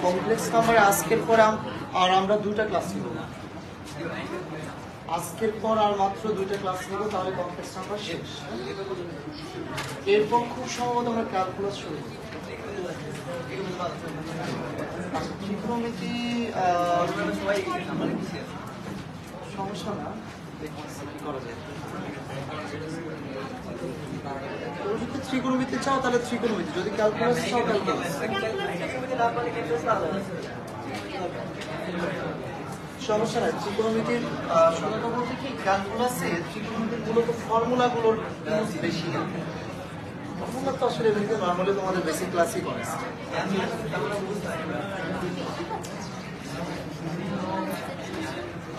Complex number আজকের পর আর আমরা দুইটা ক্লাস নিব, আজকের পর আর মাত্র দুইটা ক্লাস নিব, তাহলে কমপ্লেক্স নাম্বার শেষ। এরপর খুব সম্ভবত আমরা ক্যালকুলাস শুরু করব। ত্রিকোণমিতি সমস্যা না, কি করা যায়। যদি ত্রিকোণমিতি চাও তাহলে ত্রিকোণমিতি, যদি ক্যালকুলাস চাও ক্যালকুলাস। সমস্যা নাই, ত্রিকোণমিতির সমস্যা বলতে কি ক্যালকুলাসে ত্রিকোণমিতির মূলত ফর্মুলাগুলোর ইউজ বেশি। ফর্মুলা তো আসলে এমনিতে নর্মালি তোমাদের বেসিক ক্লাসই করে।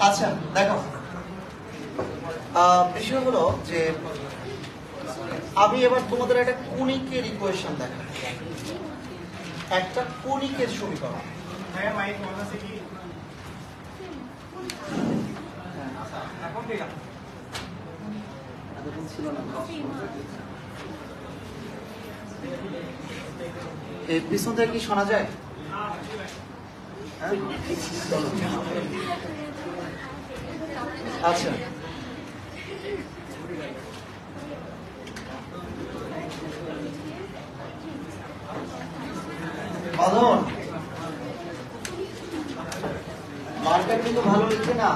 আচ্ছা দেখো, বিষয় হলো যে আমি এবার তোমাদের একটা কণিকের ইকুয়েশন দেখাবো, একটা কণিকের সমীকরণ। এই পিছন থেকে কি শোনা যায়? আচ্ছা বাঁধন মার্কার কিন্তু ভালো লিখছে না।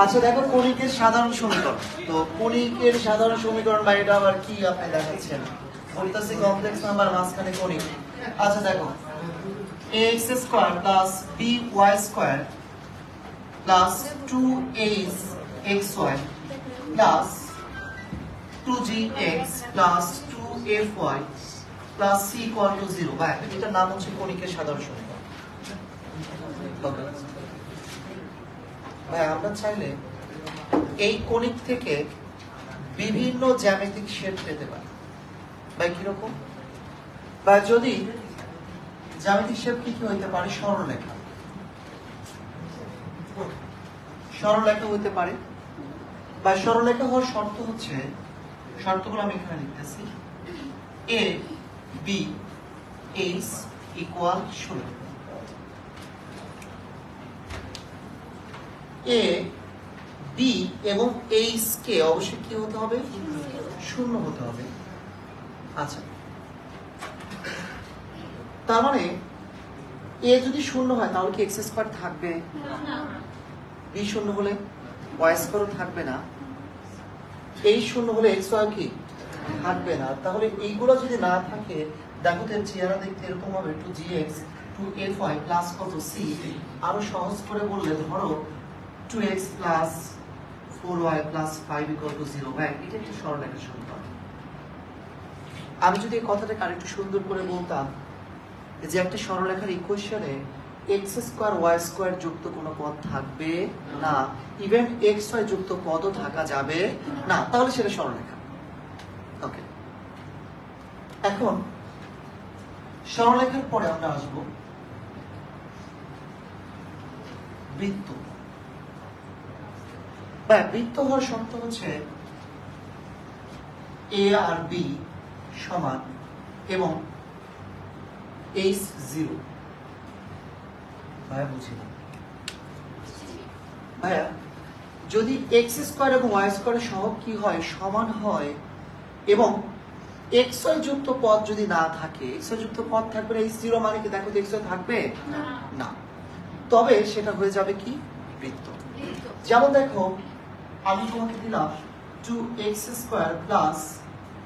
আচ্ছা দেখো, কণিকের সাধারণ সমীকরণ, তো কণিকের সাধারণ সমীকরণ বা এটা আবার কি আপনি দেখাচ্ছেন, বলতেছি কমপ্লেক্স নাম্বার মাঝখানে কণিক। আচ্ছা দেখো, ax square plus by square plus 2axy plus 2gx plus 2fy plus c equal to 0, বা এটার নাম হচ্ছে কণিকের সাধারণ সমীকরণ। ভাই আমরা চাইলে এই কণিক থেকে বিভিন্ন জ্যামিতিক শেপ পেতে পারি। ভাই কিরকম? বা যদি জ্যামিতিক শেপ কি কি হইতে পারে? সরলরেখা, সরলরেখা হইতে পারে। বা সরলরেখা হওয়ার শর্ত হচ্ছে, শর্তগুলো আমি এখানে লিখতেছি, A B H equal 0, A B এবং এইচ কে অবশ্যই কি হতে হবে? 0 হতে হবে। আচ্ছা তার মানে এ যদি 0 হয় তাহলে কি এক্স স্কয়ার থাকবে? বি 0 হলে ওয়াই স্কয়ারও থাকবে না, এই 0 হলে এক্স ওয়াই কি থাকবে না। তাহলে এইগুলো যদি না থাকে, দেখো তো চেহারা দেখতে এরকম হবে, 2gx 2fy প্লাস কত c, আরো সহজ করে বললে ধরো 2x plus 4y plus 5 equal to 0। ভাই এটা একটা সরলরেখার সমীকরণ। আমি যদি এই কথাটাকে আরেকটু সুন্দর করে বলতাম যে একটা সরলরেখার ইকুয়েশনে এক্স স্কয়ার ওয়াই স্কয়ার যুক্ত কোনো পদ থাকবে না, ইভেন এক্স ওয়াই যুক্ত পদও থাকা যাবে না, তাহলে সেটা সরলরেখা। ওকে, এখন সরলরেখার পরে আমরা আসব বৃত্ত। বৃত্ত হওয়ার শর্ত হচ্ছে এ আর বি সমান এবং এইচ 0। ভাইয়া বুঝি না ভাইয়া, যদি এক্স স্কয়ার এবং ওয়াই স্কয়ারের সহগ কি হয়? সমান হয়, এবং এক্স ওয়াই যুক্ত পদ যদি না থাকে, এক্স ওয়াই যুক্ত পদ থাকবে না, এইচ 0 মানে কি? দেখো তো এক্স ওয়াই থাকবে না, তবে সেটা হয়ে যাবে কি? বৃত্ত। যেমন দেখো, আমি তোমাকে দিলাম 2x square plus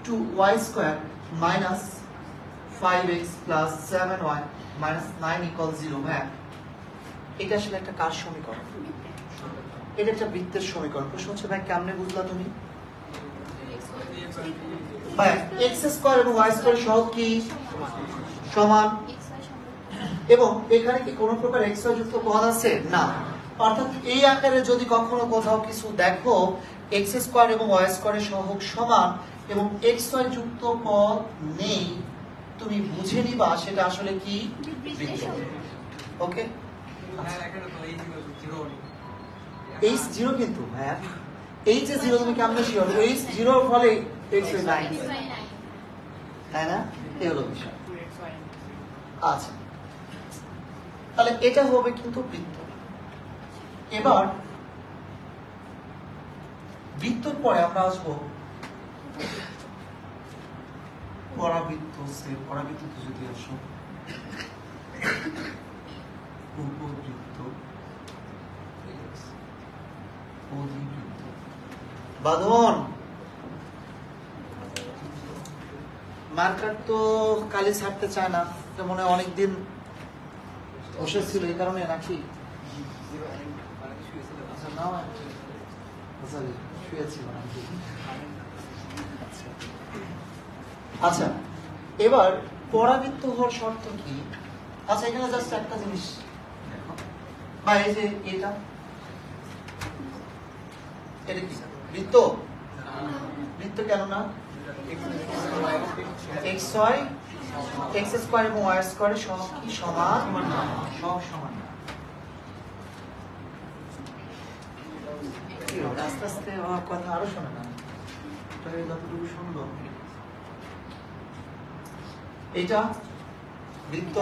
2y square minus 5x plus 7y minus 9 equal 0। হ্যাঁ, এটা আসলে একটা কার সমীকরণ? এটা একটা বৃত্তের সমীকরণ। প্রশ্ন হচ্ছে ভাই কেমনে বুঝলা তুমি? ভাই x স্কয়ার এবং y স্কয়ার সহগ কি? সমান। এবং এখানে কি কোনো প্রকার x y যুক্ত পদ আছে? না। অর্থাৎ এই আকারে যদি কখনো কোথাও কিছু দেখো x স্কয়ার এবং y স্কয়ারের সহগ সমান এবং x y যুক্ত পদ নেই, তুমি বুঝে নিবা সেটা আসলে কি বৃত্ত। ওকে, এইচ জিরো কিন্তু হ্যাঁ, এইচ এ জিরো তুমি কেমন শিওর? এইচ জিরোর ফলে এক্স ওয়াই নাইন, তাই না? এই হলো বিষয়। আচ্ছা, তাহলে এটা হবে কিন্তু বৃত্ত। এবার বৃত্তর পরে আমরা আসবো পরাবৃত্ত। পরাবৃত্ত যদি আসো, উপবৃত্ত, অধিবৃত্ত। বাঁধন মার্কার তো কালি ছাড়তে চায় না, মনে হয় অনেকদিন বসে ছিল এই কারণে নাকি? আচ্ছা নাও, শুয়েছিল নাকি? আচ্ছা, এবার পরাবৃত্ত হওয়ার শর্ত কি? আচ্ছা, এখানে জাস্ট একটা জিনিস দেখো, বা এই যে এটা কি বৃত্ত? বৃত্ত কেন না? এক্স ওয়াই, এক্স স্কোয়ার এবং ওয়াই স্কোয়ারের সহগ কি সমান? সব সমান। আস্তে আস্তে আমার কথা আরো শোনে না, যতটুকু শুনলো। এটা বৃত্ত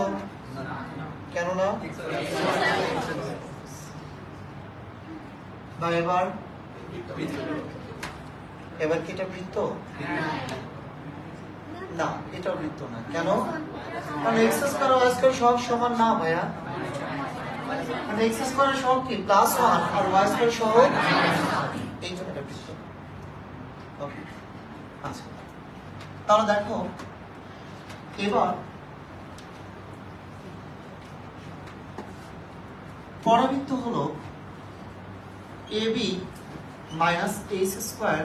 কেন না? বা এবার কি এটা বৃত্ত? না, এটা বৃত্ত না। কেন? কারণ এক্স স্কয়ার ওয়াই স্কয়ার সব সমান না ভাইয়া। মানে এক্স স্কয়ারের সহগ কি প্লাস 1 আর ওয়াই স্কয়ারের সহগ, এই জন্য এটা বৃত্ত। ওকে, আচ্ছা, তাহলে দেখো এবার পরাবৃত্ত হলো ab মাইনাস এইচ স্কয়ার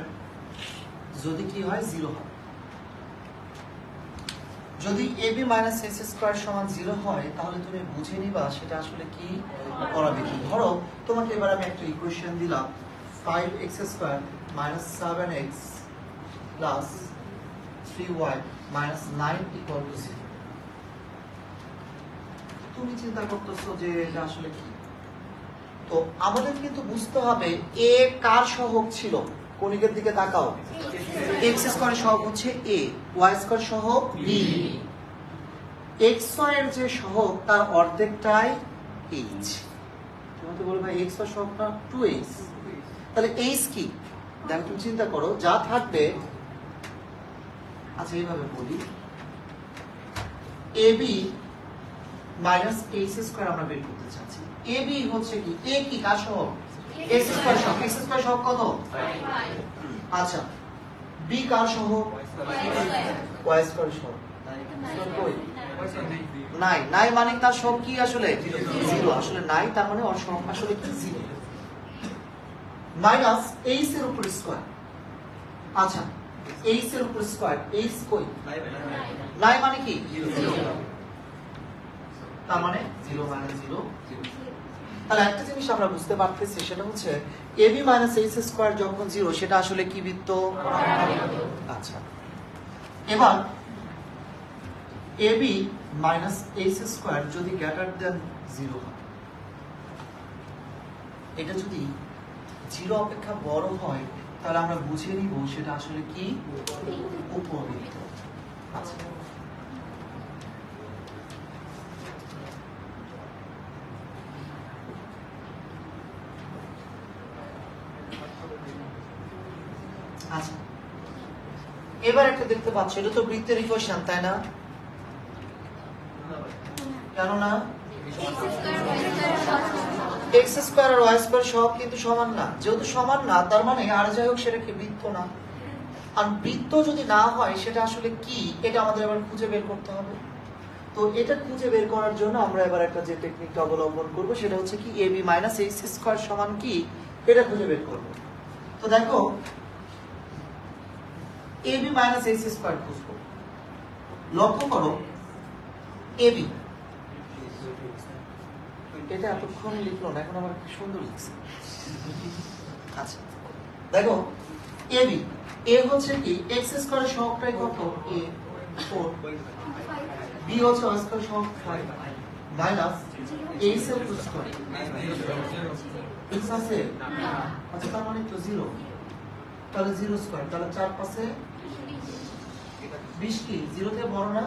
যদি কি হয় 0 হয়। যদি ab মাইনাস এইচ স্কয়ার সমান 0 হয় তাহলে তুমি বুঝে নিবা সেটা আসলে কি পরাবৃত্ত। ধরো তোমাকে এবার আমি একটা ইকুয়েশন দিলাম 5x square minus 7x plus 3y minus 9 equal to 0। তুমি চিন্তা করতেছো যে এটা আসলে কি? তো আমাদের কিন্তু বুঝতে হবে a কার সহগ ছিল। কণিকের দিকে তাকাও, x স্কয়ারের সহগ হচ্ছে a, y স্কয়ার সহগ b, x এর যে সহগ তার অর্ধেকটাই h। তোমাকে বলবো ভাই x এর সহগটা 2h, তাহলে h কি? দেখো তুমি চিন্তা করো যা থাকবে। আচ্ছা এইভাবে বলি, ab মাইনাস এইচ স্কয়ার আমরা বের করতে চাচ্ছি। ab হচ্ছে কি? a কি কার সহগ? x স্কয়ার সহগ। x স্কয়ার সহগ কত? 5। আচ্ছা, b কার সহগ? y স্কয়ার সহগ। নাই, নাই মানে তার সহগ কি আসলে? 0। আসলে নাই তার মানে ওর সহগ আসলে কি? 0 মাইনাস এইচ এর উপর স্কয়ার। আচ্ছা, এইচ এর উপর স্কয়ার, এইচ কই? নাই মানে কি? 0। তার মানে 0 মানে 0। তাহলে একটা জিনিস আমরা বুঝতে পারতেছি সেটা হচ্ছে ab মাইনাস এইচ স্কয়ার যখন 0 সেটা আসলে কি বৃত্ত? আচ্ছা, এবার ab মাইনাস এইচ স্কয়ার যদি গ্রেটার দেন 0 হয়, এটা যদি 0 অপেক্ষা বড় হয় তাহলে আমরা বুঝে নিব সেটা আসলে কি উপবৃত্ত। আচ্ছা, আচ্ছা, এবার একটা দেখতে পাচ্ছ এটা তো বৃত্তের ইকুয়েশন তাই না? কেন না? x স্কয়ার আর y স্কয়ার সব কিন্তু সমান না। যেহেতু সমান না তার মানে আর যাই হোক সেটা কি বৃত্ত না। আর বৃত্ত যদি না হয় সেটা আসলে কি এটা আমাদের এবার খুঁজে বের করতে হবে। তো এটা খুঁজে বের করার জন্য আমরা এবার একটা যে টেকনিকটা অবলম্বন করব সেটা হচ্ছে কি ab মাইনাস এইচ স্কয়ার সমান কি এটা খুঁজে বের করব। তো দেখো ab মাইনাস এইচ স্কয়ার খুঁজবো। লক্ষ্য করো ab, এটা এতক্ষণ লিখলো না, এখন আবার কি সুন্দর লিখছে। আচ্ছা দেখো ab, a হচ্ছে কি x স্কয়ারের সহগটাই কত? a, 4 বি হচ্ছে y স্কয়ার সহ 5 মাইনাস a এর উপর স্কয়ার x আছে আচ্ছা তার মানে তো 0 তাহলে 0 স্কয়ার তাহলে 4 পাশে 20 কি 0 থেকে বড় না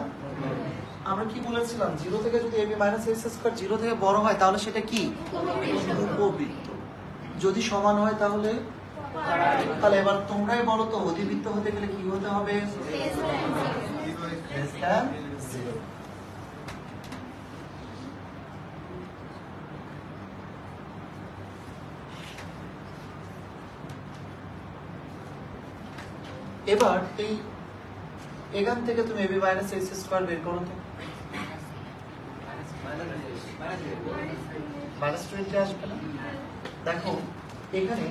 আমরা কি বলেছিলাম 0 থেকে যদি ab - x স্কয়ার 0 থেকে বড় হয় তাহলে সেটা কি উপবৃত্ত যদি সমান হয় তাহলে তাহলে এবার তোমরাই বলো তো অধিবৃত্ত হতে গেলে কি হতে হবে less than 0 এবার এই এখান থেকে তুমি ab - x স্কয়ার বের করো তো -20 আসবে না দেখো এখানে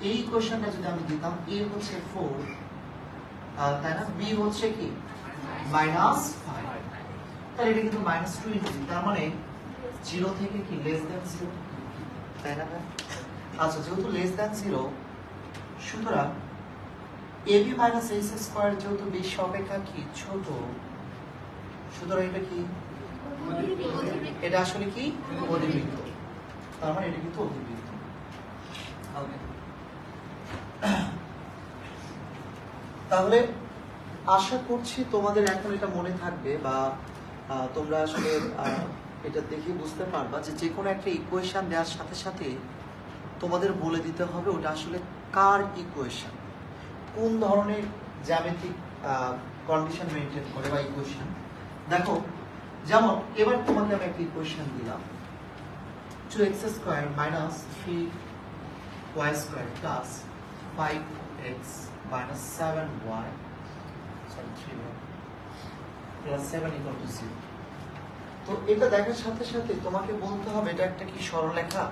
এই কোশ্চেনটা যদি আমি দিতাম a হচ্ছে 4 তাই না b হচ্ছে কি -5 তাহলে এটা কিন্তু -20 তার মানে 0 থেকে কি লেস দ্যান 0 তাই না আচ্ছা যেহেতু লেস দ্যান 0 সুতরাং ab - x স্কয়ার যেহেতু b অপেক্ষা কি ছোট সুতরাং এটা কি এটা আসলে কি অধিবৃত্ত তার মানে এটা কিন্তু অধিবৃত্ত তাহলে আশা করছি তোমাদের এখন এটা মনে থাকবে বা তোমরা আসলে এটা দেখে বুঝতে পারবা যে কোনো একটা ইকুয়েশন দেওয়ার সাথে সাথে তোমাদের বলে দিতে হবে ওটা আসলে কার ইকুয়েশন কোন ধরনের জ্যামিতিক কন্ডিশন মেইনটেইন করে বা ইকুয়েশন দেখো যেমন এবার তোমাকে আমি একটা ইকুয়েশন দিলাম 2x square minus 3y square plus 5x minus 7y sorry 3y plus 7 equal to 0 তো এটা দেখার সাথে সাথে তোমাকে বলতে হবে এটা একটা কি সরলরেখা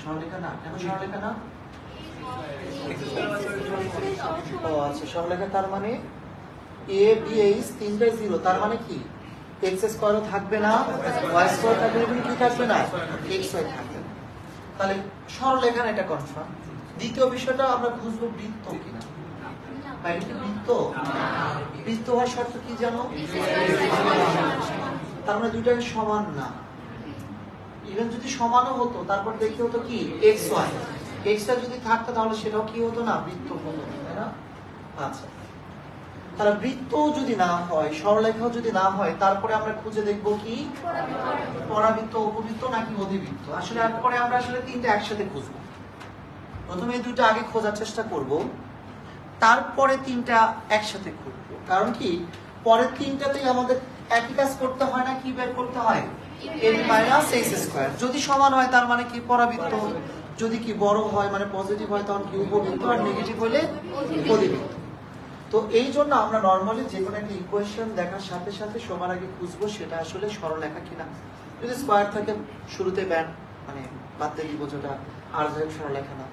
সরলরেখা না কেন সরলরেখা না ও আচ্ছা সরলরেখা তার মানে a b h তিনটাই 0 তার মানে কি x স্কয়ারও থাকবে না y স্কয়ার থাকবে না কি থাকবে না x y থাকবে না তাহলে সরলরেখা এটা কনফার্ম দ্বিতীয় বিষয়টা আমরা খুঁজবো বৃত্ত কিনা ভাই এটা বৃত্ত বৃত্ত হওয়ার শর্ত কি জানো তার মানে দুইটাকে সমান না ইভেন যদি সমানও হতো তারপর দেখি হতো কি এক্স ওয়াই এক্সটা যদি থাকতো তাহলে সেটাও কি হতো না বৃত্ত হতো তাই না আচ্ছা তাহলে বৃত্ত যদি না হয় সরলরেখাও যদি না হয় তারপরে আমরা খুঁজে দেখব কি পরাবৃত্ত উপবৃত্ত নাকি অধিবৃত্ত আসলে তারপরে আমরা আসলে তিনটা একসাথে খুঁজবো প্রথমে এই দুটো আগে খোঁজার চেষ্টা করব তারপরে তিনটা একসাথে খুঁজবো কারণ কি পরের তিনটাতেই আমাদের একই কাজ করতে হয় না কি বের করতে হয় ab - x স্কয়ার যদি সমান হয় তার মানে কি পরাবৃত্ত যদি কি বড় হয় মানে পজিটিভ হয় তখন কি উপবৃত্ত আর নেগেটিভ হলে অধিবৃত্ত তো এই জন্য আমরা নরমালি যে কোনো একটা ইকুয়েশন দেখার সাথে সাথে সবার আগে খুঁজবো সেটা আসলে সরলরেখা কিনা যদি স্কয়ার থাকে শুরুতে মানে বাদ দিয়ে দিব যেটা আর সরলরেখা না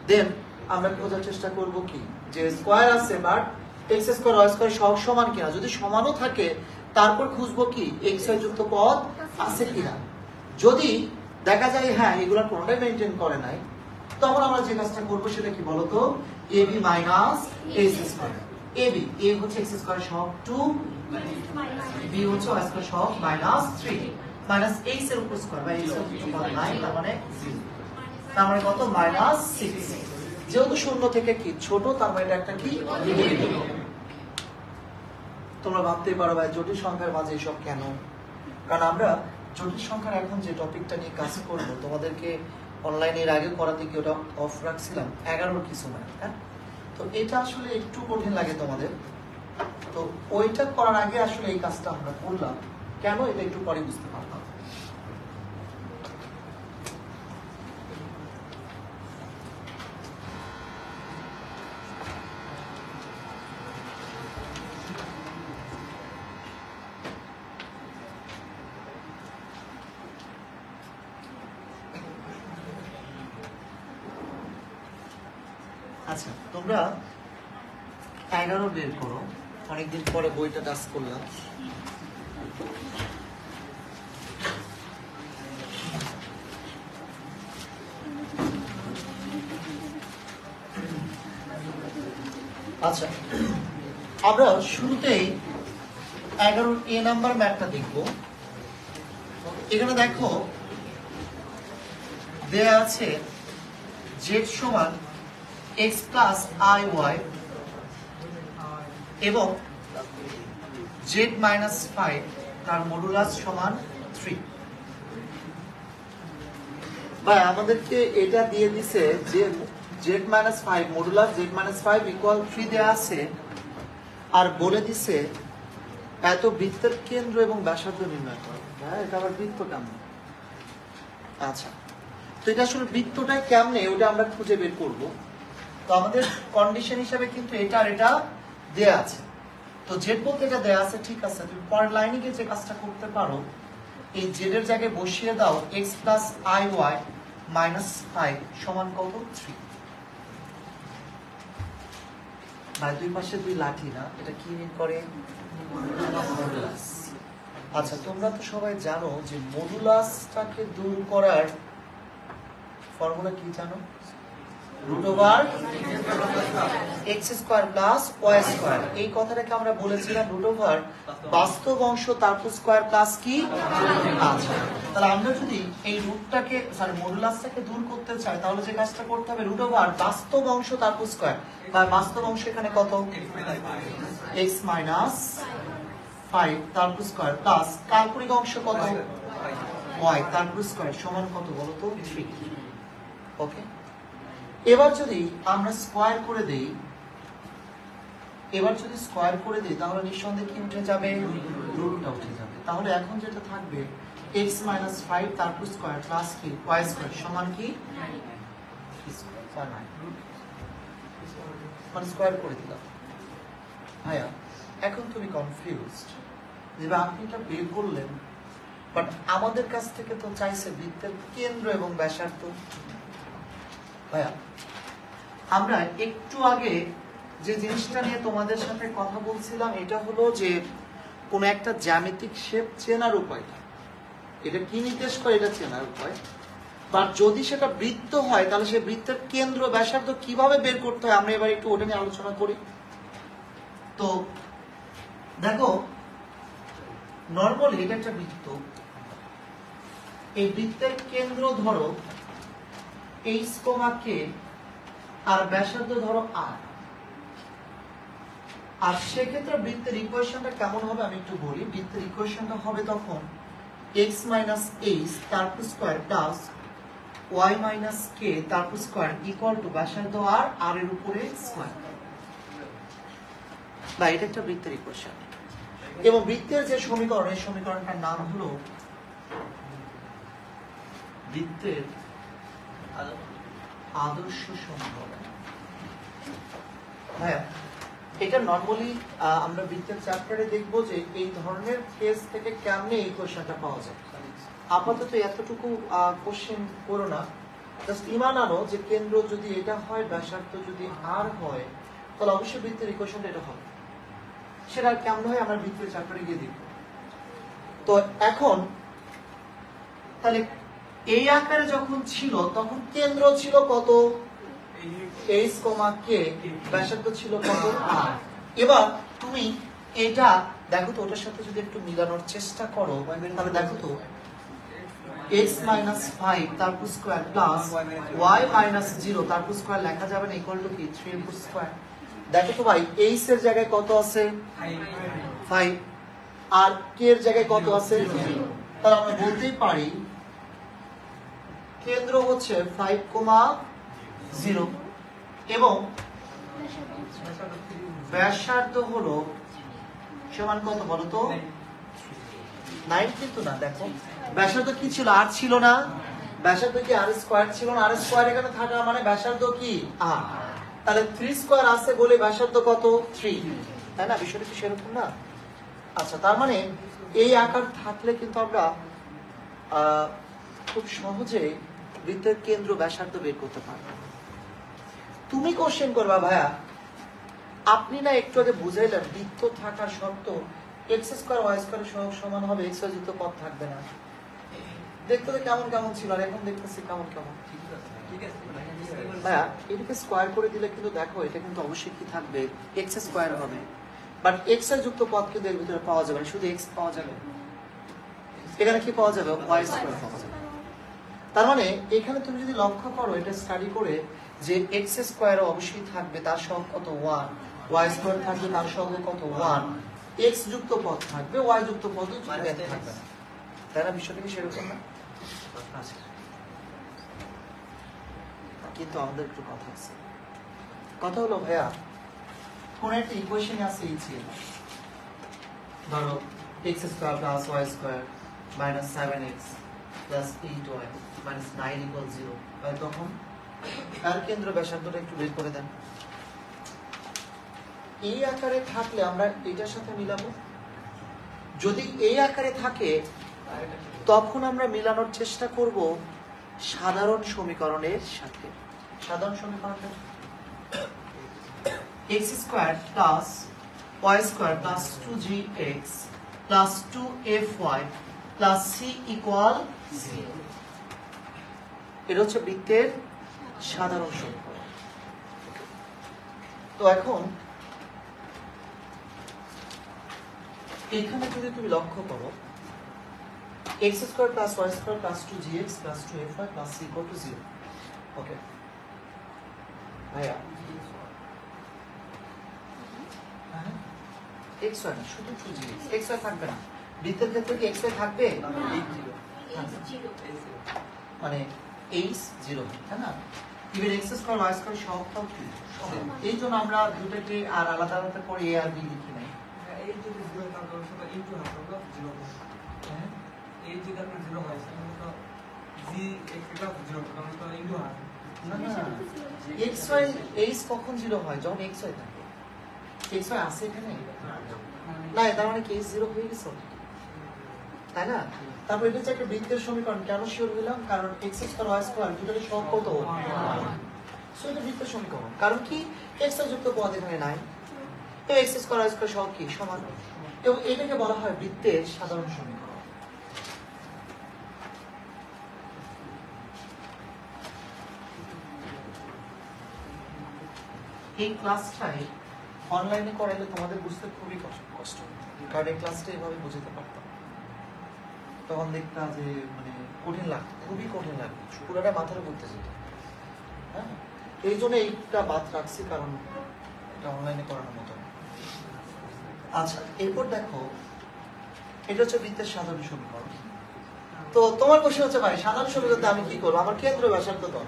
দেন আমরা খোঁজার চেষ্টা করব কি যে স্কয়ার আছে but x square y square সব সমান কিনা যদি সমানও থাকে তারপর খুঁজবো কি x y যুক্ত পদ আছে কিনা যদি দেখা যায় হ্যাঁ এগুলা কোনটাই মেইনটেইন করে নাই তখন আমরা যে কাজটা করব সেটা কি বলতো ab - x square ab a হচ্ছে x স্কয়ার সহ 2 b হচ্ছে y স্কয়ার সহ -3 মাইনাস x এর উপর স্কয়ার বা x এর উপর পদ 9 তার মানে 0 তার মানে কত -6 যেহেতু শূন্য থেকে কি ছোট তার মানে এটা একটা কি তোমরা ভাবতেই পারো ভাই জটিল সংখ্যার মাঝে এসব কেন কারণ আমরা জটিল সংখ্যার এখন যে টপিকটা নিয়ে কাজ করব তোমাদেরকে অনলাইনে এর আগে করাতে কি ওটা অফ রাখছিলাম 11 কিছু না হ্যাঁ তো এটা আসলে একটু কঠিন লাগে তোমাদের তো ওইটা করার আগে আসলে এই কাজটা আমরা করলাম কেন এটা একটু পরে বুঝতে পারলাম আচ্ছা তোমরা 11 বের করো অনেকদিন পরে বইটা টাচ করলাম আচ্ছা আমরা শুরুতেই 11 এ নাম্বার ম্যাথটা দেখব। এখানে দেখো দেয়া আছে z সমান x প্লাস i y এবং z মাইনাস 5 তার মডুলাস সমান 3। ভাই আমাদেরকে এটা দিয়ে দিছে যে z minus 5 modulus z minus 5 equal 3 দেয়া আছে, আর বলে দিছে এত বৃত্তের কেন্দ্র এবং ব্যাসার্ধ নির্ণয় করো। হ্যাঁ, এটা আবার বৃত্ত কেমন? আচ্ছা, তো এটা আসলে বৃত্তটা কেমনে ওটা আমরা খুঁজে বের করব। তো আমাদের কন্ডিশন হিসাবে কিন্তু এটা আর এটা দেয়া আছে। তো জেড বলতে এটা দেয়া আছে, ঠিক আছে। তুমি পরের লাইনে গিয়ে যে কাজটা করতে পারো, এই জেড এর জায়গায় বসিয়ে দাও x plus i y minus 5 সমান কত? 3। ভাই দুই পাশে দুই লাঠি না, এটা কি মিন করে? মডুলাস। আচ্ছা, তোমরা তো সবাই জানো যে মডুলাসটাকে দূর করার ফর্মুলা কি জানো? Root over x square plus y square. এই কথাটাকে আমরা বলেছিলাম রুট ওভার বাস্তব অংশ তারপর স্কয়ার প্লাস কি? আচ্ছা, তাহলে আমরা যদি এই রুটটাকে মডুলাসটাকে দূর করতে চাই তাহলে যে কাজটা করতে হবে রুট ওভার বাস্তব অংশ তারপর স্কয়ার, বা বাস্তব অংশ এখানে কত? x মাইনাস 5 তারপর স্কয়ার প্লাস কাল্পনিক অংশ কত? y তারপর স্কয়ার সমান কত বলো তো? 3। ওকে, এবার যদি আমরা স্কয়ার করে দেই, তাহলে নিঃসন্দেহে কি উঠে যাবে? রুটটা উঠে যাবে। তাহলে এখন যেটা থাকবে x মাইনাস 5 তারপর স্কয়ার প্লাস কি y স্কয়ার সমান কি? মানে স্কয়ার করে দিলাম। ভাইয়া এখন তুমি কনফিউজড যে আপনি এটা বের করলেন, বাট আমাদের কাছ থেকে তো চাইছে বৃত্তের কেন্দ্র এবং ব্যাসার্ধ। ভাইয়া আমরা একটু আগে যে জিনিসটা নিয়ে তোমাদের সাথে কথা বলছিলাম, এটা হলো যে কোন একটা জ্যামিতিক শেপ চেনার উপায়টা, এটা কি নির্দেশ করে এটা চেনার উপায়। বা যদি সেটা বৃত্ত হয় তাহলে সে বৃত্তের কেন্দ্র ব্যাসার্ধ কিভাবে বের করতে হয় আমরা এবার একটু ওটা নিয়ে আলোচনা করি। তো দেখো, নরমালি এটা একটা বৃত্ত, এই বৃত্তের কেন্দ্র ধরো h, k আর ব্যাসার্ধ ধরো r। আর সেক্ষেত্রে বৃত্তের ইকুয়েশনটা কেমন হবে আমি একটু বলি। বৃত্তের ইকুয়েশনটা হবে তখন x মাইনাস h তারপর square plus y minus k তারপর স্কয়ার ইকুয়াল টু ব্যাসার্ধ r, r এর উপরে স্কয়ার। বা এটা একটা বৃত্তের ইকুয়েশন। এবং বৃত্তের যে সমীকরণ, এই সমীকরণটার নাম হলো বৃত্তের আদর্শ সমীকরণ। হ্যাঁ, এটা নরমালি আমরা বৃত্তের চ্যাপ্টারে দেখব যে এই ধরনের কেস থেকে কেমনে এই কোশ্চেনটা পাওয়া যায়। আপাতত এতটুকু কোশ্চেন করো না, জাস্ট ইমান আনো যে কেন্দ্র যদি এটা হয়, ব্যাসার্ধ যদি আর হয়, তাহলে অবশ্যই বৃত্তের ইকুয়েশনটা এটা হবে। সেটা কেমন হয় আমরা বৃত্তের চ্যাপ্টারে গিয়ে দেখব। তো এখন তাহলে এই আকারে যখন ছিল তখন কেন্দ্র ছিল কত? h, k, ব্যাসার্ধ ছিল কত? r। এবার তুমি এটা দেখো তো, ওটার সাথে যদি একটু মিলানোর চেষ্টা করো তাহলে দেখো তো x মাইনাস 5 তারপর স্কয়ার প্লাস y মাইনাস 0 তারপর স্কয়ার লেখা যাবে না ইকুয়াল টু কি 3 এর স্কয়ার। দেখো তো ভাই, h এর জায়গায় কত আছে? 5। আর k এর জায়গায় কত আছে? 0। তাহলে আমরা বলতেই পারি কেন্দ্র হচ্ছে 5,0 এবং ব্যাসার্ধ হলো সমান কত বলো তো? 9 কিন্তু না। দেখো ব্যাসার্ধ কি ছিল? আর ছিল না। ব্যাসার্ধ কি আর স্কয়ার ছিল না? আর স্কয়ার এখানে থাকা মানে ব্যাসার্ধ কি? আর। তাহলে 3 স্কয়ার আছে বলে ব্যাসার্ধ কত? 3, তাই না? বিষয়টা কি সেরকম না? আচ্ছা, তার মানে এই আকার থাকলে কিন্তু আমরা খুব সহজে বৃত্তের কেন্দ্র ব্যাসার্ধ বের করতে পারবো। তুমি কোশ্চেন করবা ভাইয়া আপনি না একটু আগে বুঝাইলেন বৃত্ত থাকার শর্ত x স্কয়ার y স্কয়ারের সমান হবে, x যুক্ত পদ থাকবে না। দেখতে তো কেমন কেমন ছিল, আর এখন দেখতেছি কেমন কেমন। ঠিক আছে ভাইয়া, এটাকে স্কয়ার করে দিলে কিন্তু দেখো এটা কিন্তু অবশ্যই কি থাকবে? x স্কয়ার হবে। বাট এক্স এর যুক্ত পদ কিন্তু এর ভিতরে পাওয়া যাবে না, শুধু এক্স পাওয়া যাবে। এখানে কি পাওয়া যাবে? ওয়াই স্কয়ার পাওয়া যাবে। তার মানে এখানে তুমি যদি লক্ষ্য করো, এটা স্টাডি করে, যে এক্স স্কয়ার অবশ্যই থাকবে, তার সহগ কত 1, ওয়াই স্কয়ার থাকবে, তার সহগ কত 1, এক্স যুক্ত পদ থাকবে, ওয়াই যুক্ত পদ থাকবে না। তাই না? বিষয়টা কি সেরকম না? আচ্ছা, কিন্তু আমাদের একটু কথা আছে। কথা হলো ভাইয়া, কোন একটা ইকুয়েশনে আছে এই ছিল, ধরো x square plus y square minus 7x plus 8y minus 9 equal 0, তখন তার কেন্দ্র ব্যাসার্ধটা একটু বের করে দেন। এই আকারে থাকলে আমরা এটার সাথে মিলাবো। যদি এই আকারে থাকে তখন আমরা মিলানোর চেষ্টা করব সাধারণ সমীকরণের সাথে। সাধারণ সমীকরণটা x square plus y square plus 2gx plus 2fy plus c equal 0। এটা হচ্ছে বৃত্তের সাধারণ সমীকরণ। তো এখন এখানে যদি তুমি লক্ষ্য করো, x square plus y square plus 2gx plus 2fy plus c equal to 0। ওকে ভাইয়া, x y না, শুধু 2gx, x y থাকবে না। বৃত্তের ক্ষেত্রে কি x y থাকবে? মানে h 0, তাই না? Even x square y square সবটাও কি সমান। এই জন্য আমরা দুটোকে আর আলাদা আলাদা করে a আর b লিখি নাই। এই যদি 0 হয় তাহলে সেটা ইনটু হবে, 0 হবে। হ্যাঁ, এই যদি আপনার 0 হয় তাহলে তো g x এটা 0 হবে, কারণ তো ইনটু হবে। না না, x y h কখন 0 হয়? যখন x y থাকে। x y আছে এখানে না, তার মানে কি h 0 হয়ে গেছে, তাই না? তারপর এটা হচ্ছে একটা বৃত্তের সমীকরণ। কেন শিওর হলাম? কারণ x স্কয়ার y স্কয়ার দুটোরই সহগ কত? সো এটা বৃত্তের সমীকরণ। কারণ কি x y যুক্ত পদ এখানে নাই, তো x স্কয়ার y স্কয়ার সহগ কি সমান, এবং এটাকে বলা হয় বৃত্তের সাধারণ সমীকরণ। এই ক্লাসটাই অনলাইনে করাইলে তোমাদের বুঝতে খুবই কষ্ট, কারণ এই ক্লাসটা এভাবে বুঝতে পারতাম, তখন দেখতাম যে মানে কঠিন লাগতো, খুবই কঠিন লাগতো, পুরোটা মাথার ঘুরতে যেত। হ্যাঁ, এই জন্য এইটা বাদ রাখছি, কারণ এটা অনলাইনে করানোর মতো না। আচ্ছা, এরপর দেখো, এটা হচ্ছে বৃত্তের সাধারণ সমীকরণ। তো তোমার কোশ্চেন হচ্ছে ভাই সাধারণ সমীকরণে আমি কি করবো? আমার কেন্দ্র ব্যাসার্ধ তো।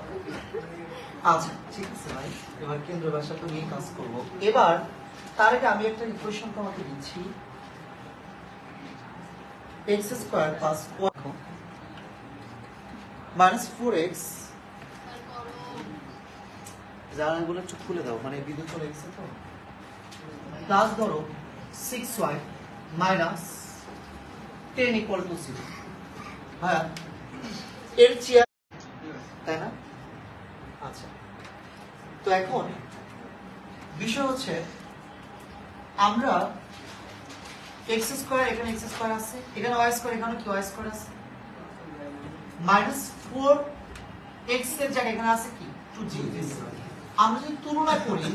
আচ্ছা ঠিক আছে ভাই, এবার কেন্দ্র ব্যাসার্ধ নিয়ে কাজ করব। এবার তার আগে আমি একটা ইকুয়েশন তোমাকে দিচ্ছি, x square plus minus 4x, জানালাগুলো একটু খুলে দাও, মানে বিদ্যুৎ চলে গেছে তো, প্লাস ধরো 6y মাইনাস 10 ইকুয়াল টু 0। হ্যাঁ, এর চেয়ার, তাই না? আচ্ছা, তো এখন বিষয় হচ্ছে আমরা x স্কয়ার, এখানে x স্কয়ার আছে, এখানে y স্কয়ার, এখানে কি y স্কয়ার আছে, মাইনাস 4x এর জায়গায় এখানে আছে কি 2g। আমরা যদি তুলনা করি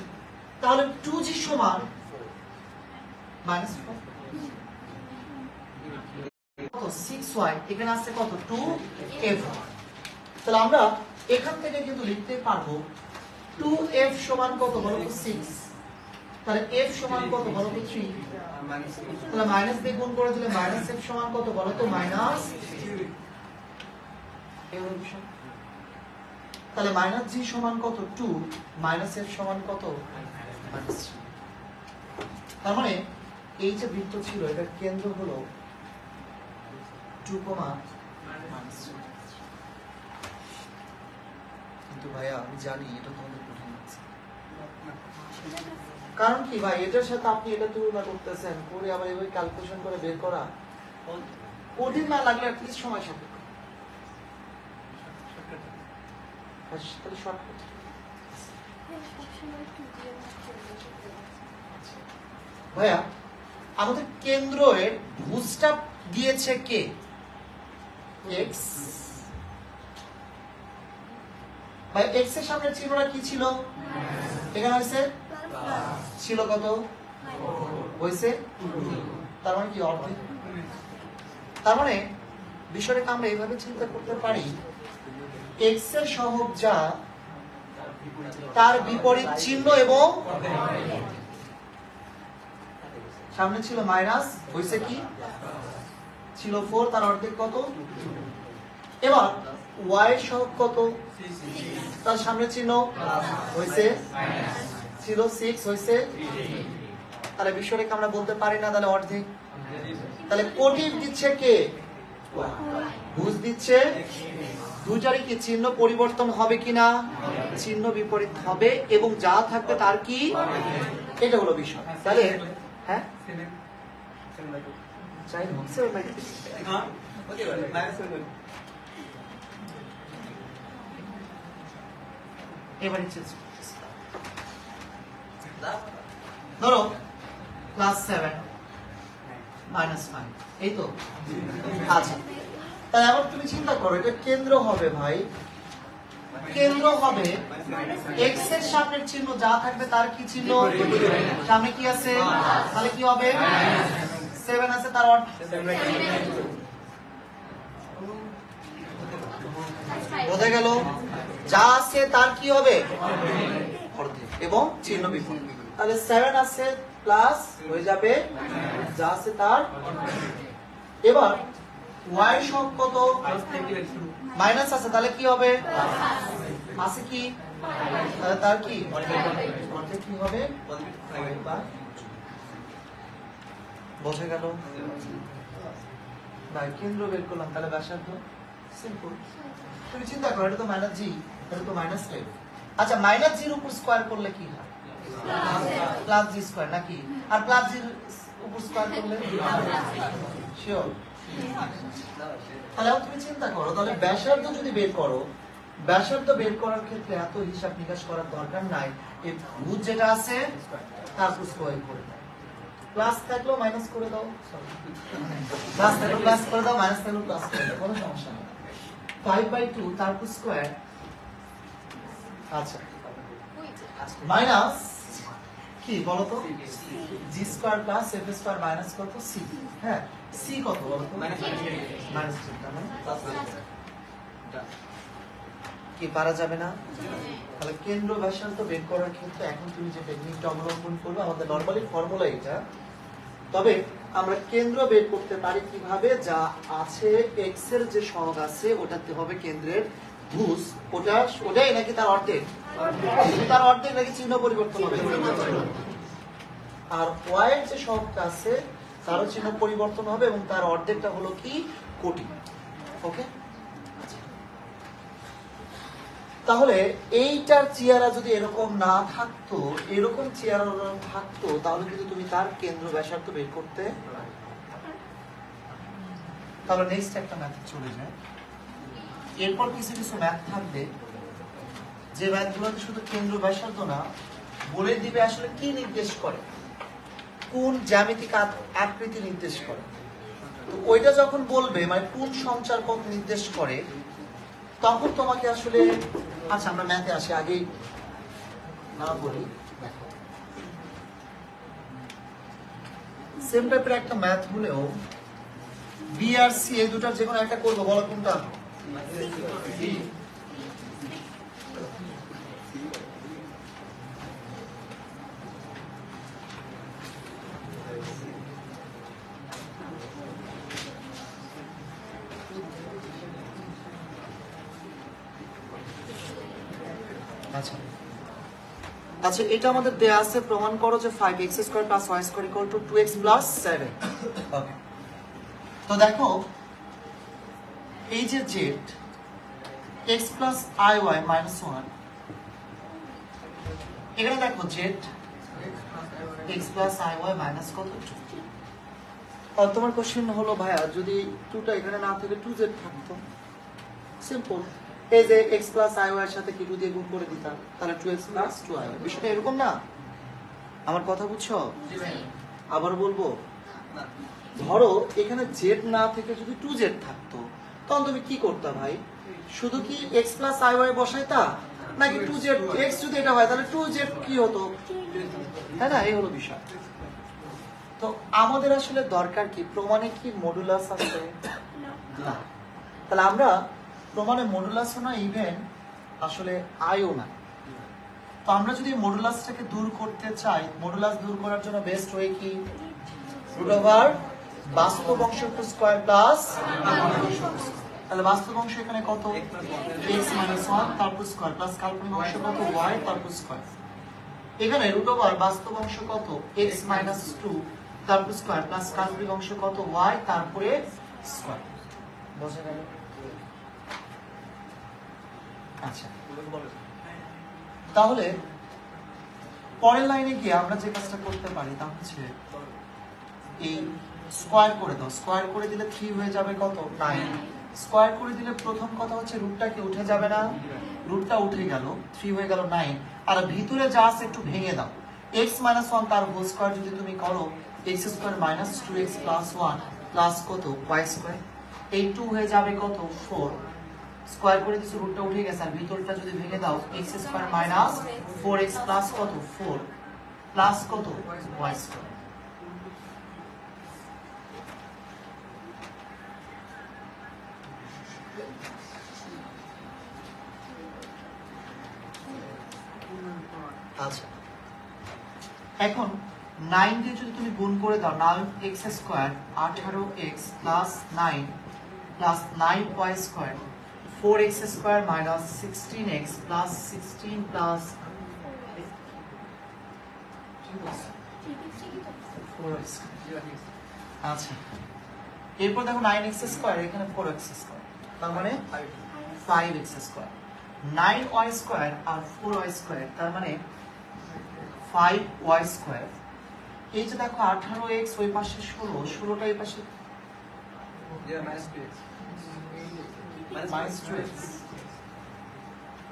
তাহলে 2g সমান মাইনাস 4 কত 6y, এখানে আছে কত 2f। তাহলে আমরা এখান থেকে কিন্তু লিখতে পারবো 2f সমান কত বলো তো 6, তাহলে f সমান কত বলো তো 3, তাহলে মাইনাস দিয়ে গুণ করে দিলে মাইনাস f সমান কত বলো তো মাইনাস, তাহলে মাইনাস g সমান কত 2, মাইনাস f সমান কত মাইনাস 3। তার মানে এই যে বৃত্ত ছিল এটার কেন্দ্র হলো 2, মাইনাস 3। কিন্তু ভাইয়া আমি জানি এটা তোমাদের কঠিন লাগছে, কারণ কি ভাই এটার সাথে আপনি এটা তুলনা করতেছেন, করে আবার এভাবে ক্যালকুলেশন করে বের করা কঠিন না লাগলে অ্যাটলিস্ট সময় সাপেক্ষ। তাহলে শর্টকাট ভাইয়া, আমাদের কেন্দ্রের ভুজটা দিয়েছে কে? x। ভাই x এর সামনে চিহ্নটা কি ছিল? এখানে আছে ছিল কত হয়েছে তার মানে কি অর্ধেক। তার মানে বিষয়টাকে আমরা এইভাবে চিন্তা করতে পারি, এক্স এর সহগ যা তার বিপরীত চিহ্ন এবং সামনে ছিল মাইনাস, হয়েছে কি ছিল 4, তার অর্ধেক কত। এবার ওয়াই এর সহগ কত, তার সামনে চিহ্ন হয়েছে ছিল 6, হয়েছে। তাহলে বিষয়টাকে আমরা বলতে পারি না তাহলে অর্ধেক। তাহলে কোটির দিচ্ছে কে, ভুজ দিচ্ছে। দুটারই কি চিহ্ন পরিবর্তন হবে কিনা, চিহ্ন বিপরীত হবে এবং যা থাকবে তার কি, এটা হলো বিষয়। তাহলে হ্যাঁ যাই হোক 7/2 এবারে চেঞ্জ ধরো ক্লাস 7 -5, এই তো। আচ্ছা তাহলে আবার তুমি চিন্তা করো, এটা কেন্দ্র হবে ভাই, কেন্দ্র হবে x এর সামনের চিহ্ন যা থাকবে তার কি চিহ্ন, সামনে কি আছে, তাহলে কি হবে 7 আছে তার বোঝা গেল, যা আছে তার কি হবে অর্ধেক এবং চিহ্ন বিপরীত। তাহলে 7 আছে প্লাস হয়ে যাবে যা আছে তার। এবার y সব কত, মাইনাস আছে তাহলে কি হবে, আছে কি, তাহলে তার কি অর্ধেক কি হবে, বোঝা গেল ভাই। কেন্দ্র বের করলাম, তাহলে ব্যাসার্ধ সিম্পল। তুমি চিন্তা করো, এটা তো মাইনাস জি, এটা তো মাইনাস 10। আচ্ছা মাইনাস জির উপর স্কয়ার করলে কি হয়, প্লাস জি স্কয়ার নাকি, আর প্লাস জির উপর স্কয়ার করলে শিওর। তাহলে তুমি চিন্তা করো, তাহলে ব্যাসার্ধ যদি বের করো, ব্যাসার্ধ বের করার ক্ষেত্রে এত হিসাব নিকাশ করার দরকার নাই। এই ভুজ যেটা আছে তারপর স্কয়ার করে দাও, প্লাস থাকলেও মাইনাস করে দাও, প্লাস থাকলেও প্লাস করে দাও, মাইনাস থাকলেও প্লাস করে দাও, কোনো সমস্যা নেই। 5/2 তারপর স্কয়ার, আচ্ছা মাইনাস কি বলো তো, G square plus F square minus কত সি, হ্যাঁ সি কত বলো তো, মাইনাস 3 কি পারা যাবে না। তাহলে কেন্দ্র ব্যাসার্ধ বের করার ক্ষেত্রে এখন তুমি যে টেকনিকটা অবলম্বন করবে, আমাদের নরমালি ফর্মুলা এটা, তবে আমরা কেন্দ্র বের করতে পারি কিভাবে, যা আছে এক্স এর যে সহগ আছে ওটাতে হবে কেন্দ্রের ভুজ, ওটাই নাকি তার অর্ধেক, তার অর্ধেক নাকি চিহ্ন পরিবর্তন হবে, আর ওয়াই এর যে সহগটা আছে তারও চিহ্ন পরিবর্তন হবে এবং তার অর্ধেকটা হলো কি কোটি। ওকে, তাহলে এইটার চেহারা যদি এরকম না থাকতো, এরকম চেহারা থাকতো, তাহলে কিন্তু তুমি তার কেন্দ্র ব্যাসার্ধ বের করতে। তাহলে নেক্সট একটা ম্যাথ চলে যায়, এরপর কিছু কিছু ম্যাথ থাকবে যে ম্যাথগুলোতে শুধু কেন্দ্র ব্যাসার্ধ না, বলে দিবে আসলে কি নির্দেশ করে, কোন জ্যামিতিক আকৃতি নির্দেশ করে। তো ওইটা যখন বলবে মানে কোন সঞ্চার পথ নির্দেশ করে, তখন তোমাকে আসলে, আচ্ছা আমরা ম্যাথে আসি, আগেই না বলি, সেম টাইপের একটা ম্যাথ হলেও বি আর সি এই দুটার যে কোনো একটা করবো, বলো কোনটা। আচ্ছা আচ্ছা এটা আমাদের দেয়া আছে, প্রমাণ করো যে 5x² + y² = 2x + 7। ওকে, তো দেখো এই যে z x + iy - 1, এখানে দেখো z x + iy - কত 2। আর তোমার কোশ্চেন হলো ভাইয়া যদি 2টা এখানে না থেকে 2z থাকতো, সিম্পল, এই যে x + iy এর সাথে কি 2 দিয়ে গুণ করে দিতাম, তাহলে 2x + 2iy। বিষয়টা এরকম না, আমার কথা বুঝছো, আবার বলবো, ধরো এখানে z না থেকে যদি 2z থাকতো, তখন তুমি কি করতে ভাই, শুধু কি x + iy বসাইতা, নাকি 2z, x যদি এটা হয় তাহলে 2z কি হতো, তাই না, এই হলো বিষয়। তো তো আমাদের আসলে দরকার কি, প্রমাণে কি মডুলাস আছে? না। তাহলে আমরা প্রমাণে মডুলাসও না, ইভেন আসলে আয়ও না। তো আমরা যদি মডুলাসটাকে দূর করতে চাই, মডুলাস দূর করার জন্য বেস্ট ওয়ে কি? রুট ওভার বাস্তব অংশ স্কয়ার প্লাস, তাহলে বাস্তব অংশ এখানে কত? x - 1 তারপর স্কয়ার প্লাস কাল্পনিক অংশ কত? y তারপর স্কয়ার। এখানে রুট ওভার বাস্তব অংশ কত? x - 2 তারপর স্কয়ার প্লাস কাল্পনিক অংশ কত? y তারপরে স্কয়ার। বোঝা গেল? আচ্ছা, তাহলে পরের লাইনে গিয়ে আমরা যে কাজটা করতে পারি তা হচ্ছে এই স্কয়ার করে দাও। স্কয়ার করে দিলে 3 হয়ে যাবে কত? 9। স্কয়ার করে দিলে প্রথম কথা হচ্ছে রুটটা কি উঠে যাবে না? রুটটা উঠে গেল, 3 হয়ে গেল 9। আর ভিতরে যা আছে একটু ভেঙে দাও। x - 1 তার হোল স্কয়ার যদি তুমি করো, x square - 2x plus 1 plus কত? y square. এই 2 হয়ে যাবে কত? 4। স্কয়ার করে দিছো, রুটটা উঠে গেছে, আর ভিতরটা যদি ভেঙে দাও, x স্কয়ার - 4x প্লাস কত? 4 প্লাস কত? y square. আচ্ছা, এখন 9 দিয়ে যদি তুমি গুণ করে দাও, 9x square 18x plus 9 plus 9y square 4x square minus 16x plus 16 plus আচ্ছা, এরপর দেখো 9x স্কয়ার এখানে 4x স্কয়ার, তার মানে 5x স্কয়ার। 9y স্কয়ার আর 4y স্কয়ার তার মানে 5y স্কয়ার। এই যে দেখো 18x ওই পাশে 16, 16টা এই পাশে minus 2x,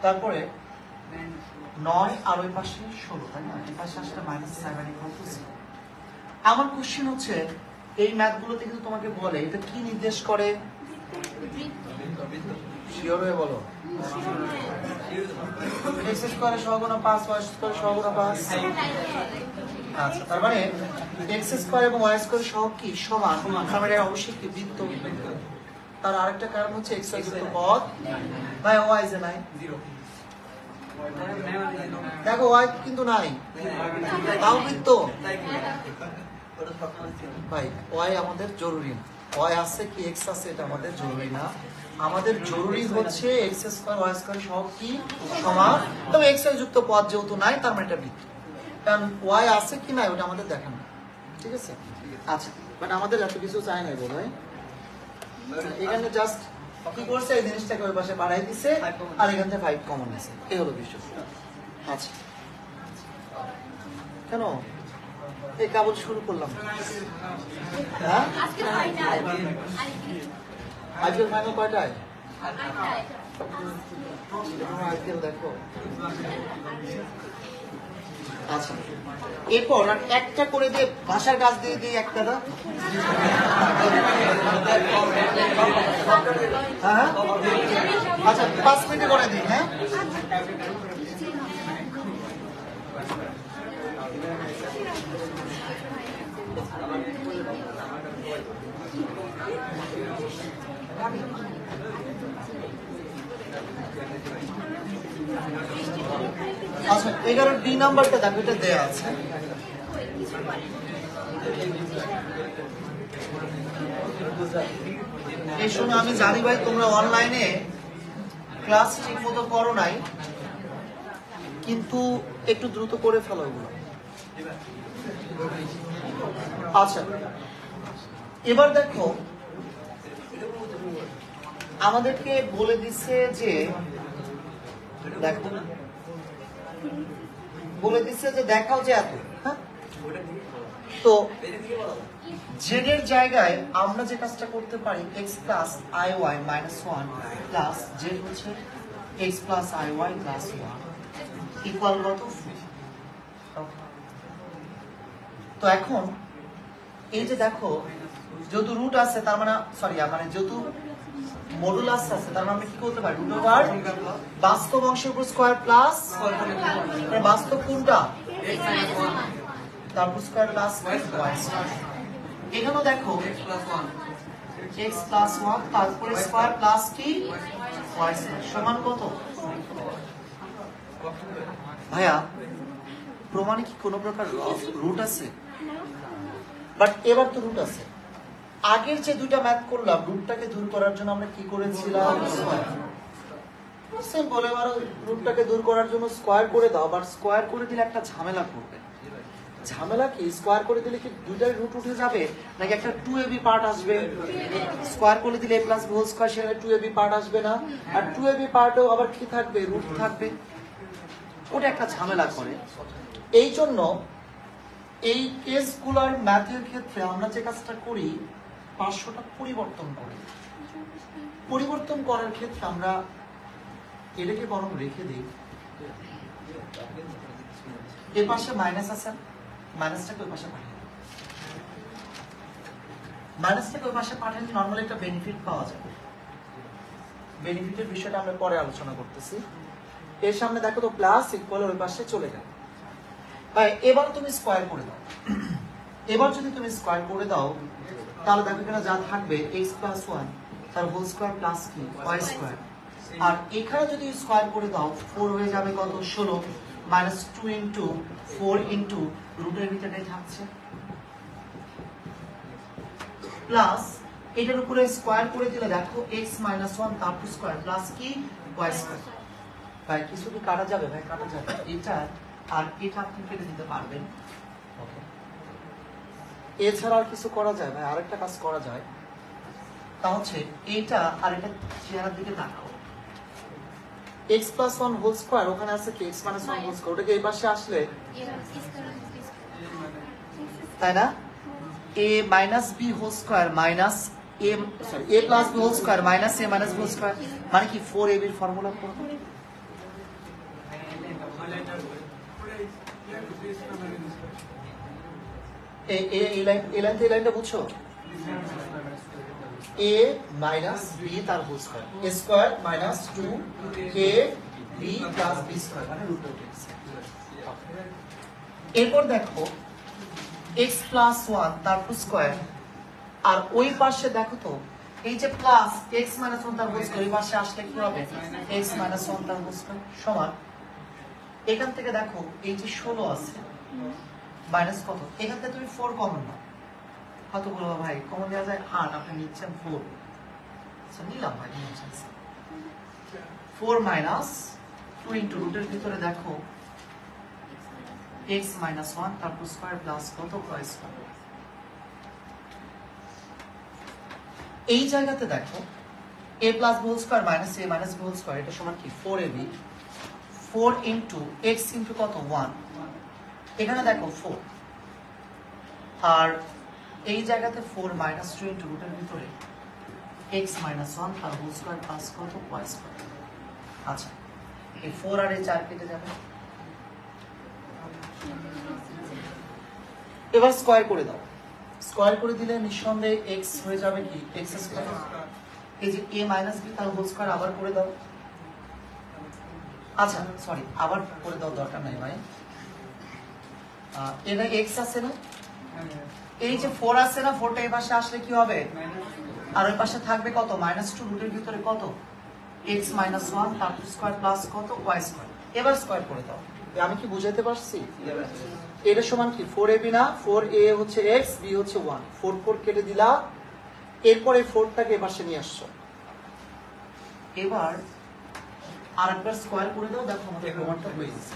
তারপরে 9 আর ওই পাশে 16, তাই না? এই পাশে আসলে -7 = 0। আমার কোশ্চেন হচ্ছে এই ম্যাথগুলোতে কিন্তু তোমাকে বলে এটা কি নির্দেশ করে? শিওর হয়ে বলো। x স্কয়ারের সহগুণা 5, y স্কয়ারের সহগুণা 5। আচ্ছা, তার মানে x স্কয়ার এবং y স্কয়ারের সহগ কি? সমান। তার মানে অবশ্যই কি বৃত্ত। তার আরেকটা কারণ হচ্ছে x y যুক্ত পদ, ভাই y যে নাই। দেখো y কিন্তু নাই, তাও বৃত্ত। ভাই y আমাদের জরুরি না, y আছে কি x আছে এটা আমাদের জরুরি না। আমাদের জরুরি হচ্ছে x স্কয়ার y স্কয়ার সব কি সমান, তবে x y যুক্ত পদ যেহেতু নাই তার মানে এটা বৃত্ত। কারণ y আছে কি নাই ওটা আমাদের দেখা না, ঠিক আছে? আচ্ছা, বাট আমাদের এত কিছু চাই না বলো, এখানে জাস্ট কি করছে এই জিনিসটাকে ওই পাশে বাড়াই দিছে আর এখান থেকে 5 কমন আছে, এই হলো বিষয়। আচ্ছা, কেন এই কাবল শুরু করলাম? হ্যাঁ, আজকের ফাইনাল কয়টায়? আজকের দেখো। আচ্ছা, এরপর আর একটা করে দিয়ে ভাষার কাজ দিয়ে দিয়ে একটা দাও। হ্যাঁ, আচ্ছা 5 মিনিটে করে দিই। হ্যাঁ, আচ্ছা 11 ডি নাম্বারটা দেখো, এটা দেয়া আছে। এই শোনো, আমি জানি ভাই তোমরা অনলাইনে ক্লাস ঠিক মতো করো নাই, কিন্তু একটু দ্রুত করে ফেলো এগুলো। আচ্ছা, এবার দেখো আমাদেরকে বলে দিচ্ছে যে, দেখো বলে দিচ্ছে যে দেখাও যে এত, হ্যাঁ, তো জেড এর জায়গায় আমরা যে কাজটা করতে পারি, x plus i y minus 1 plus z হচ্ছে x plus i y plus 1 equal কত? তো এখন এই যে দেখো যেহেতু রুট আছে তার মানে মানে যেহেতু মডুলাস আছে তার মানে আমরা কি করতে পারি? রুট ওভার বাস্তব অংশের উপর স্কয়ার প্লাস বাস্তব কোনটা? তারপর স্কয়ার প্লাস y স্কয়ার। এখানেও দেখো x plus 1 x প্লাস 1 তারপরে স্কয়ার প্লাস কি y স্কয়ার সমান কত? ভাইয়া প্রমাণে কি কোনো প্রকার রুট আছে? বাট এবার তো রুট আছে। আগের যে দুইটা ম্যাথ করলাম রুটটাকে দূর করার জন্য আমরা কি করেছিলাম? স্কয়ার। সিম্পল। এবার রুটটাকে দূর করার জন্য স্কয়ার করে দাও, বাট স্কয়ার করে দিলে একটা ঝামেলা করবে। ঝামেলা কি? স্কয়ার করে দিলে কি দুইটাই রুট উঠে যাবে নাকি একটা 2ab পার্ট আসবে? স্কয়ার করে দিলে a + b হোল স্কয়ার সেখানে 2ab পার্ট আসবে না, আর 2ab পার্টেও আবার কি থাকবে? রুট থাকবে। ওটা একটা ঝামেলা করে। এই জন্য এই কেসগুলোর ম্যাথের ক্ষেত্রে আমরা যে কাজটা করি 500টা পরিবর্তন করি। পরিবর্তন করার ক্ষেত্রে আমরা এটাকে বরং রেখে দিই। এর পাশে মাইনাস আছে, মাইনাসটাকে ওই পাশে পাঠিয়ে দিই। মাইনাসটাকে ওই পাশে পাঠালে নরমালি একটা বেনিফিট পাওয়া যাবে। বেনিফিটের বিষয়টা আমরা পরে আলোচনা করতেছি। এর সামনে দেখো তো প্লাস ইকুয়াল ওই পাশে চলে গেল। ভাই এবার তুমি স্কয়ার করে দাও। এবার যদি তুমি স্কয়ার করে দাও তাহলে দেখো এখানে যা থাকবে x + 1 তার হোল স্কয়ার প্লাস কি y স্কয়ার, আর এখানে যদি স্কয়ার করে দাও 4 হয়ে যাবে কত? 16 - 2 ইনটু 4 ইনটু রুটের ভিতরেই থাকছে প্লাস এটার উপরে স্কয়ার করে দিলে দেখো x - 1 তার স্কয়ার প্লাস কি y স্কয়ার। ভাই কিছু কি কাটা যাবে? ভাই কাটা যাবে। এটা আর এটা আপনি কেটে দিতে পারবেন। ওকে, এছাড়া আর কিছু করা যায়? ভাই আরেকটা কাজ করা যায়, তা হচ্ছে এটা আর এটা চেহারার দিকে তাকাও। x + 1 হোল স্কয়ার ওখানে আছে কি x - 1 হোল স্কয়ার, ওটাকে এই পাশে আসলে তাই না a - b whole square minus a sorry a + b whole square minus a - b whole square মানে কি 4ab এর ফর্মুলা করব। এই লাইনটা বুঝছো? a - b তার whole square a square minus 2ab plus b square মানে রুট ওভার x। এরপর দেখো x + 1 তার স্কয়ার, আর ওই পাশে দেখো তো এই যে প্লাস x - 1 তার হোল স্কয়ার, এই পাশে আসলে কি হবে? x - 1 তার হোল স্কয়ার সমান এখান থেকে দেখো এই যে 16 আছে মাইনাস কত? এখান থেকে তুমি 4 কমন নাও। কত বলবো ভাই কমন দেওয়া যায় 8, আপনি নিচ্ছেন 4। আচ্ছা নিলাম ভাই, নিচ্ছেন 4 মাইনাস 2 ইনটু রুটের ভিতরে দেখো x - 1 তার স্কয়ার প্লাস কত y স্কয়ার। এই জায়গাতে দেখো a + b whole square minus a - b whole square এটা সমান কি 4ab 4 ইনটু x ইনটু কত 1, এখানে দেখো 4, আর এই জায়গাতে 4 মাইনাস 2 ইনটু রুটের ভিতরে x - 1 তার হোল স্কয়ার প্লাস কত y স্কয়ার। আচ্ছা এই 4 আর এই 4 কেটে যাবে। এবার স্কয়ার করে দাও। স্কয়ার করে দিলে নিঃসন্দেহে x হয়ে যাবে কি x স্কয়ার। এই যে a - b তার হোল স্কয়ার আবার করে দাও। আচ্ছা সরি আবার করে দাও দরকার নাই ভাই। এটা x আছে না, এই যে 4 আছে না, 4টা এই পাশে আসলে কি হবে? আর ওই পাশে থাকবে কত? -2 রুটের ভিতরে কত? x - 1 তার স্কয়ার প্লাস কত y স্কয়ার। এবার স্কয়ার করে দাও। আমি কি বুঝাইতে পারছি? এটা সমান কি 4ab না, 4a হচ্ছে x, b হচ্ছে 1, 4 4 কেটে দিলা। এরপর এই 4টাকে এই পাশে নিয়ে আসছো। এবার আরেকবার স্কয়ার করে দাও, দেখো আমাদের প্রমাণটা হয়ে গেছে।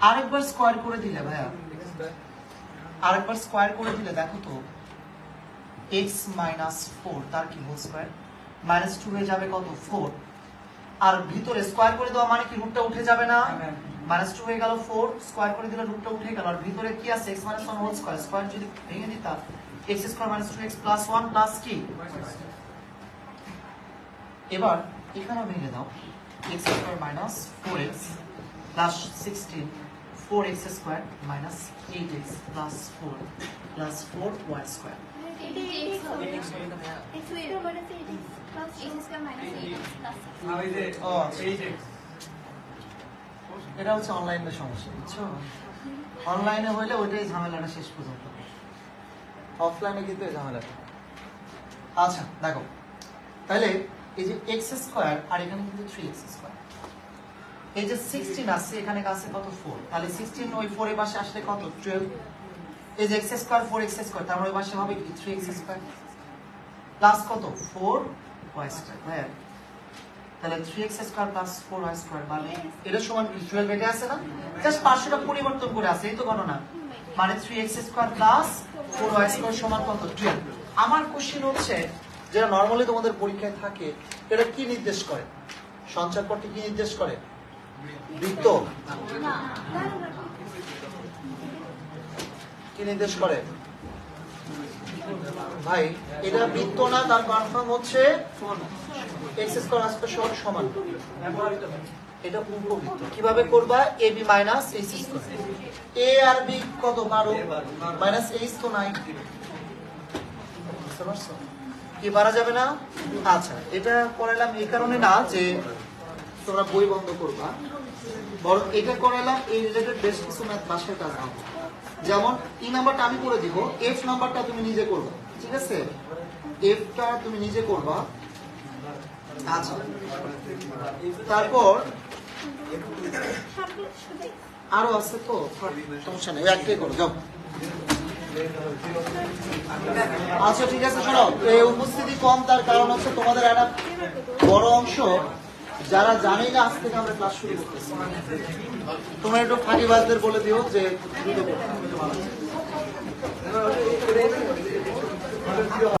আরেকবার স্কয়ার করে দিলে ভাইয়া, আরেকবার স্কয়ার করে দিলে দেখো তো x - 4 তার কি হোল স্কয়ার -2 হয়ে যাবে কত 4, আর ভিতরে স্কয়ার করে দেওয়া মানে কি রুটটা উঠে যাবে না? -2 হয়ে গেল 4, স্কয়ার করে দিলে রুটটা উঠে গেল, আর ভিতরে কি আছে x - 1 হোল স্কয়ার, স্কয়ার যদি ভেঙে দিতা x স্কয়ার - 2x + 1 প্লাস কি। এবার এখানে ভেঙে দাও x square - 4x plus 16 4x square - 8x plus 4 plus 4y square. এটা হচ্ছে অনলাইনের সমস্যা, বুঝছো? অনলাইনে হইলে ওইটাই ঝামেলাটা শেষ পর্যন্ত। অফলাইনে কিন্তু এই ঝামেলা। আচ্ছা দেখো, তাহলে এই যে এক্স স্কোয়ার আর এখানে কিন্তু 3x স্কোয়ার, এই যে 16 আসছে এখানে কাছে কত 4, তাহলে 16 ওই 4 এর পাশে আসলে কত 12, এই যে x স্কোয়ার 4x স্কোয়ার তার মানে পাশে হবে কি 3x স্কোয়ার প্লাস কত 4y স্কোয়ার, হ্যাঁ তাহলে 3x square plus 4y square মানে এটা সমান কি 12 এটা আছে না, জাস্ট পাঁচশোটা পরিবর্তন করে আছে এই তো গণনা, মানে 3x square plus 4y square সমান কত 12। আমার কোশ্চেন হচ্ছে যেটা নরমালি তোমাদের পরীক্ষায় থাকে, এটা কি নির্দেশ করে, সঞ্চারপদটি কি নির্দেশ করে, বৃত্ত কি নির্দেশ করে ভাই, এটা বৃত্ত না, তার কনফার্ম হচ্ছে x স্কয়ার আসবে সমান, এটা উপবৃত্ত। কিভাবে করবা, ab minus h square, a আর b কত 12 মাইনাস h তো নাই, বুঝতে পারছো কি পারা যাবে না। আচ্ছা এটা করাইলাম এই কারণে না যে তোমরা বই বন্ধ করবা, বরং এটা করাইলাম এই রিলেটেড বেশ কিছু ম্যাথ বাসায় কাজ হবে, যেমন ই নাম্বারটা আমি করে দিব, এফ নাম্বারটা তুমি নিজে করবে, ঠিক আছে এফটা তুমি নিজে করবা। আচ্ছা তারপর আরো আছে তো সমস্যা নেই, একটাই করো যাও। আচ্ছা ঠিক আছে শোনো, এই উপস্থিতি কম তার কারণ হচ্ছে তোমাদের একটা বড় অংশ যারা জানে না আজ থেকে আমরা ক্লাস শুরু করতেছি, তোমরা একটু ফাঁকিবাজদের বলে দিও যে